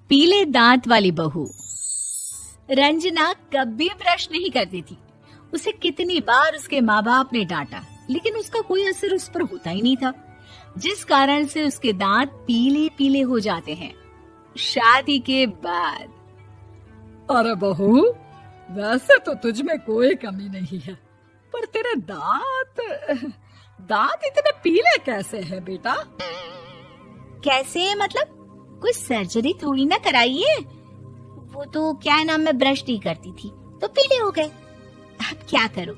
पीले दांत वाली बहू। रंजना कभी ब्रश नहीं करती थी। उसे कितनी बार उसके माँ बाप ने डांटा, लेकिन उसका कोई असर उस पर होता ही नहीं था, जिस कारण से उसके दांत पीले पीले हो जाते हैं। शादी के बाद। अरे बहू, वैसे तो तुझ में कोई कमी नहीं है, पर तेरे दांत इतने पीले कैसे हैं बेटा? कैसे मतलब? कोई सर्जरी थोड़ी ना कराई है। वो तो क्या नाम, मैं ब्रश नहीं करती थी तो पीले हो गए। अब क्या करूं?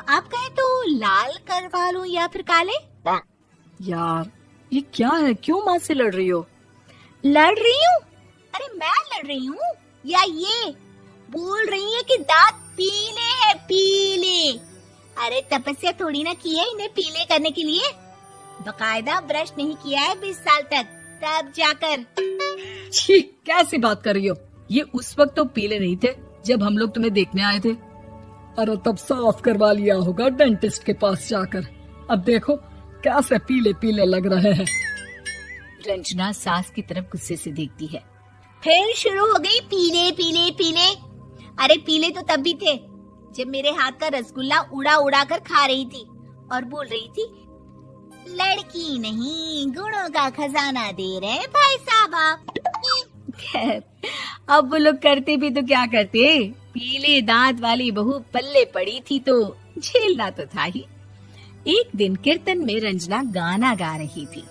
आप कहें तो लाल करवा लूं या फिर काले? यार ये क्या है, क्यों माँ से लड़ रही हो? लड़ रही हूँ? अरे मैं लड़ रही हूँ या ये बोल रही है कि दांत पीले हैं, पीले। अरे तपस्या थोड़ी ना की है इन्हें पीले करने के लिए। बकायदा ब्रश नहीं किया है 20 साल तक, तब जाकर। छी, कैसी बात कर रही हो? ये उस वक्त तो पीले नहीं थे जब हम लोग तुम्हें देखने आए थे। अरे तब साफ करवा लिया होगा डेंटिस्ट के पास जाकर। अब देखो कैसे पीले पीले लग रहे हैं। रंजना सास की तरफ गुस्से से देखती है। फिर शुरू हो गई पीले पीले पीले। अरे पीले तो तब भी थे जब मेरे हाथ का रसगुल्ला उड़ा उड़ा कर खा रही थी और बोल रही थी, लड़की नहीं गुणों का खजाना दे रहे भाई साहब आप। खैर, अब वो लोग करते भी तो क्या करते, पीले दांत वाली बहू पल्ले पड़ी थी तो झेलना तो था ही। एक दिन कीर्तन में रंजना गाना गा रही थी।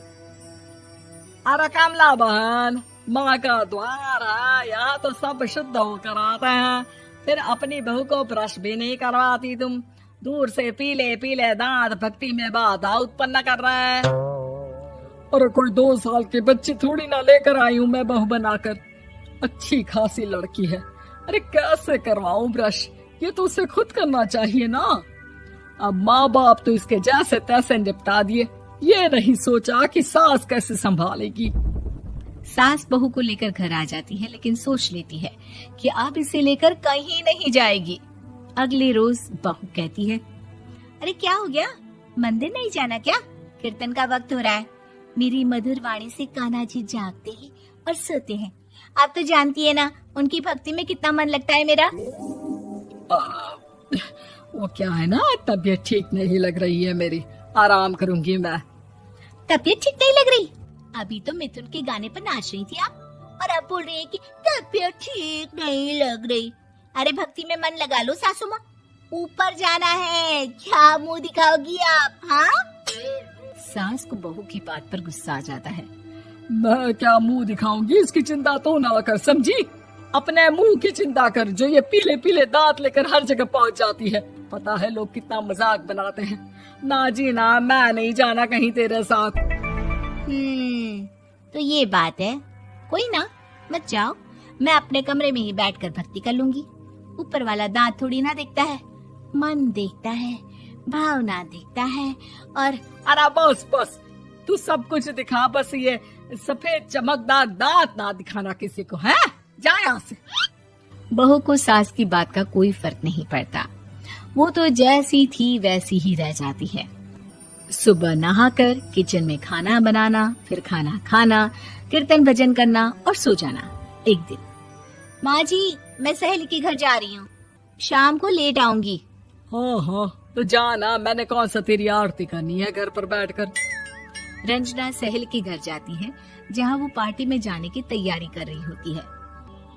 अरे कमला बहन, माँ का द्वार है, यहाँ तो सब शुद्ध होकर आते हैं, फिर अपनी बहू को ब्रश भी नहीं करवाती तुम। दूर से पीले पीले दांत भक्ति में बाधा उत्पन्न कर रहे हैं। अरे कोई 2 साल की बच्ची थोड़ी ना लेकर आई हूँ मैं बहू बनाकर। अच्छी खासी लड़की है, अरे कैसे करवाऊं ब्रश? ये तो उसे खुद करना चाहिए ना। अब माँ बाप तो इसके जैसे तैसे निपटा दिए, ये नहीं सोचा कि सास कैसे संभालेगी। सास बहू को लेकर घर आ जाती है, लेकिन सोच लेती है कि अब इसे लेकर कहीं नहीं जाएगी। अगले रोज बहू कहती है, अरे क्या हो गया, मंदिर नहीं जाना क्या? कीर्तन का वक्त हो रहा है। मेरी मधुर वाणी से कान्हा जी जागते हैं और सोते हैं। आप तो जानती है ना उनकी भक्ति में कितना मन लगता है मेरा। वो क्या है ना, तबीयत ठीक नहीं लग रही है मेरी, आराम करूंगी मैं। तबीयत ठीक नहीं लग रही? अभी तो मिथुन के गाने पर नाच रही थी आप, और अब बोल रही है कि तबीयत ठीक नहीं लग रही। अरे भक्ति में मन लगा लो सासू माँ, ऊपर जाना है, क्या मुंह दिखाओगी आप? हाँ? सास को बहू की बात पर गुस्सा आ जाता है। मैं क्या मुंह दिखाऊंगी, इसकी चिंता तो ना कर, समझी? अपने मुंह की चिंता कर, जो ये पीले पीले दांत लेकर हर जगह पहुंच जाती है। पता है लोग कितना मजाक बनाते हैं। ना जी ना, मैं नहीं जाना कहीं तेरे साथ। तो ये बात है, कोई ना, मत जाओ, मैं अपने कमरे में ही बैठकर भक्ति कर लूंगी। ऊपर वाला दांत थोड़ी ना देखता है, मन देखता है, भावना देखता है। और अरे बस बस, तू सब कुछ दिखा, बस ये सफेद चमकदार दांत ना दिखाना किसी को, है? जा यहाँ से। बहू को सास की बात का कोई फर्क नहीं पड़ता, वो तो जैसी थी वैसी ही रह जाती है। सुबह नहाकर किचन में खाना बनाना, फिर खाना खाना, कीर्तन भजन करना और सो जाना। एक दिन, माँ जी मैं सहेली के घर जा रही हूँ, शाम को लेट आऊंगी। हाँ हाँ तो जाना, मैंने कौन सा तेरी आरती करनी है घर पर बैठकर। रंजना सहेली के घर जाती है, जहाँ वो पार्टी में जाने की तैयारी कर रही होती है।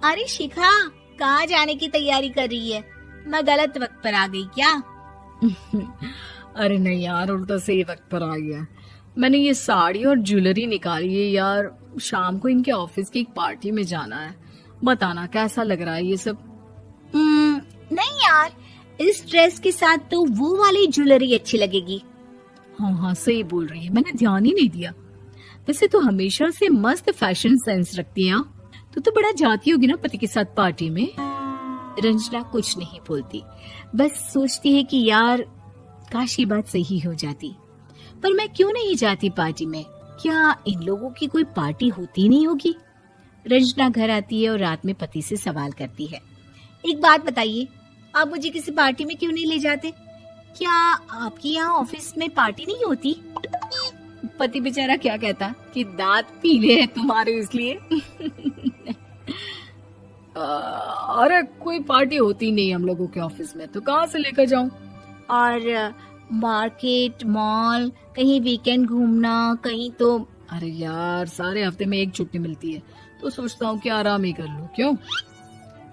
अरे शिखा, कहाँ जाने की तैयारी कर रही है? मैं गलत वक्त पर आ गई क्या? अरे नहीं यार, उल्टा सही वक्त पर आ गया। मैंने ये साड़ी और ज्वेलरी निकाली है यार, शाम को इनके ऑफिस की एक पार्टी में जाना है। बताना कैसा लग रहा है ये सब? नहीं यार, इस ड्रेस के साथ तो वो वाली ज्वेलरी अच्छी लगेगी। हाँ हाँ सही बोल रही है, मैंने ध्यान ही नहीं दिया। वैसे तो हमेशा से मस्त फैशन सेंस रखती है। तो बड़ा जाती होगी ना पति के साथ पार्टी में। रंजना कुछ नहीं बोलती, बस सोचती है कि यार काश ये बात सही हो जाती, पर मैं क्यों नहीं जाती पार्टी में? क्या इन लोगों की कोई पार्टी होती नहीं होगी? रंजना घर आती है और रात में पति से सवाल करती है, एक बात बताइए, आप मुझे किसी पार्टी में क्यों नहीं ले जाते? क्या आपकी यहाँ ऑफिस में पार्टी नहीं होती? पति बेचारा क्या कहता कि दांत पीले हैं तुम्हारे इसलिए। अरे कोई पार्टी होती नहीं हम लोगों के ऑफिस में, तो कहाँ से लेकर जाऊं? और मार्केट, मॉल, कहीं वीकेंड घूमना, कहीं तो। अरे यार सारे हफ्ते में एक छुट्टी मिलती है, तो सोचता हूँ कि आराम ही कर लूं। क्यों?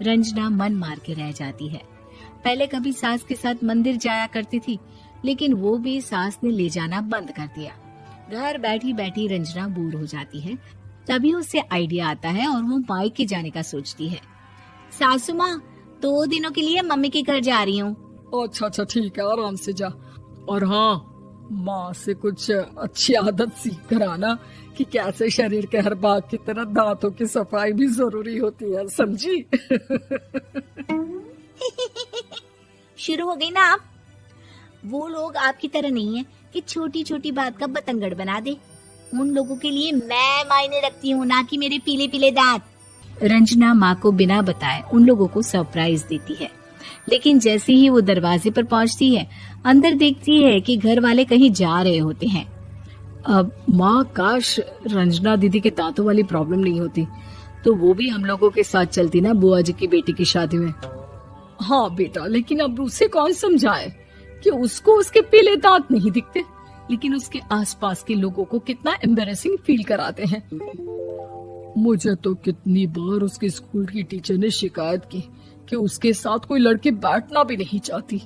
रंजना मन मार के रह जाती है। पहले कभी सास के साथ मंदिर जाया करती थी, लेकिन वो भी सास ने ले जाना बंद कर दिया। घर बैठी बैठी रंजना बोर हो जाती है। तभी उसे आइडिया आता है और वो मायके जाने का सोचती है। सासू माँ, 2 दिनों के लिए मम्मी के घर जा रही हूँ। अच्छा ठीक है, आराम से जा। और हाँ, माँ से कुछ अच्छी आदत सीख कर आना कि कैसे शरीर के हर भाग की तरह दांतों की सफाई भी जरूरी होती है, समझी? शुरू हो गई ना आप। वो लोग आपकी तरह नहीं है कि छोटी छोटी बात का बतंगड़ बना दे। उन लोगों के लिए मैं मायने रखती हूँ, ना कि मेरे पीले पीले दांत। रंजना माँ को बिना बताए उन लोगों को सरप्राइज देती है, लेकिन जैसे ही वो दरवाजे पर पहुंचती है, अंदर देखती है कि घर वाले कहीं जा रहे होते हैं। अब माँ, काश रंजना दीदी के दांतों वाली प्रॉब्लम नहीं होती, तो वो भी हम लोगों के साथ चलती ना बुआ जी की बेटी की शादी में। हाँ बेटा, लेकिन अब उसे कौन समझाए कि उसको उसके पीले दांत नहीं दिखते, लेकिन उसके आसपास के लोगों को कितना एम्बैरेसिंग फील कराते हैं। मुझे तो कितनी बार उसके स्कूल की टीचर ने शिकायत की कि उसके साथ कोई लड़की बैठना भी नहीं चाहती,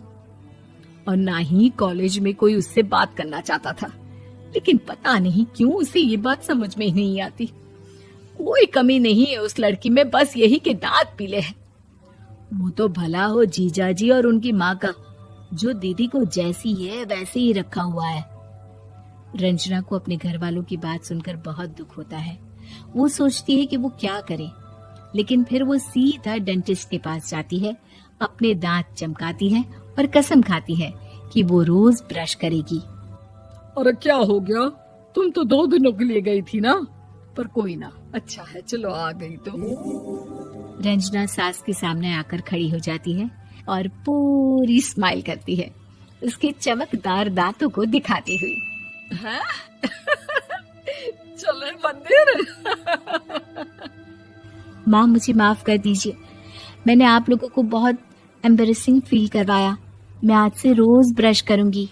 और ना ही कॉलेज में कोई उससे बात करना चाहता था। लेकिन पता नहीं क्यों उसे ये बात समझ में ही नहीं आती। कोई कमी नहीं है उस लड़की में, बस यही कि दांत पीले हैं। वो तो भला हो जीजा जी और उनकी माँ का, जो दीदी को जैसी है वैसे ही रखा हुआ है। रंजना को अपने घर वालों की बात सुनकर बहुत दुख होता है। वो सोचती है कि वो क्या करे, लेकिन फिर वो सीधा डेंटिस्ट के पास जाती है, अपने दांत चमकाती है और कसम खाती है कि वो रोज ब्रश करेगी। अरे क्या हो गया? तुम तो 2 दिनों के लिए गई थी ना, पर कोई ना, अच्छा है, चलो आ गई तो। रंजना सास के सामने आकर खड़ी हो जाती है और पूरी स्माइल करती है, उसके चमकदार दांतों को दिखाती हुई। हैं? चले मंदिर। माँ, मुझे माफ कर दीजिए, मैंने आप लोगों को बहुत एम्बैरेसिंग फील करवाया। मैं आज से रोज ब्रश करूंगी।